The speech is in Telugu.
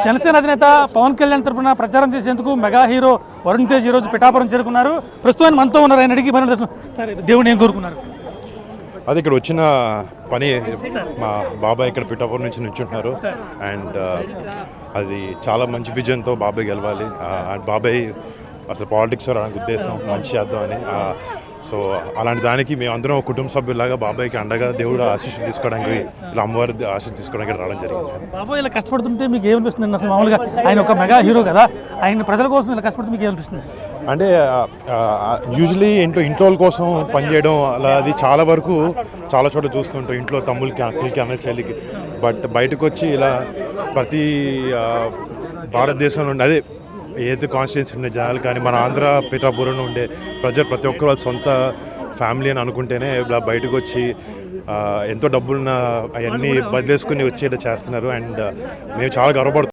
జనసేన అధినేత పవన్ కళ్యాణ్ తరపున ప్రచారం చేసేందుకు మెగా హీరో వరుణ్ తేజ్ ఈరోజు పిఠాపురం చేరుకున్నారు. ప్రస్తుతం మనతో ఉన్నారు. ఆయన అడిగి దేవుని ఏం కోరుకున్నారు? అది ఇక్కడ వచ్చిన పని మా బాబాయ్ ఇక్కడ పిఠాపురం నుంచి నుంచుంటున్నారు. అండ్ అది చాలా మంచి విజన్తో బాబాయ్ గెలవాలి. అండ్ బాబాయ్ అసలు పాలిటిక్స్ రావడానికి ఉద్దేశం మంచి చేద్దామని. సో అలాంటి దానికి మేమందరం ఒక కుటుంబ సభ్యులాగా బాబాయ్కి అండగా దేవుడు ఆశీస్సులు తీసుకోవడానికి, ఇలా అమ్మవారి ఆశీస్సులు తీసుకోవడానికి రావడం జరిగింది. బాబాయ్ ఇలా కష్టపడుతుంటే మీకు ఏమనిపిస్తుంది? అసలు మామూలుగా ఆయన ఒక మెగా హీరో కదా, ఆయన ప్రజల కోసం ఇలా కష్టపడితే మీకు ఏమనిపిస్తుంది? అంటే యూజువలీ ఇంట్లో కోసం పనిచేయడం అలా అది చాలా వరకు చాలా చోట్ల చూస్తుంటాం, ఇంట్లో తమ్ముళ్ళకి అక్కలకి అన్న చెల్లికి. బట్ బయటకు వచ్చి ఇలా ప్రతి భారతదేశంలో ఉండే అదే ఏదైతే కాన్స్టిట్యున్సీ ఉండే జనాలు కానీ మన ఆంధ్ర పిఠాపురంలో ఉండే ప్రజలు ప్రతి ఒక్కరు వాళ్ళ సొంత ఫ్యామిలీ అని అనుకుంటేనే ఇలా బయటకు వచ్చి ఎంతో డబ్బులున్న అవన్నీ వదిలేసుకుని వచ్చేలా చేస్తున్నారు. అండ్ మేము చాలా గర్వపడుతున్నాం.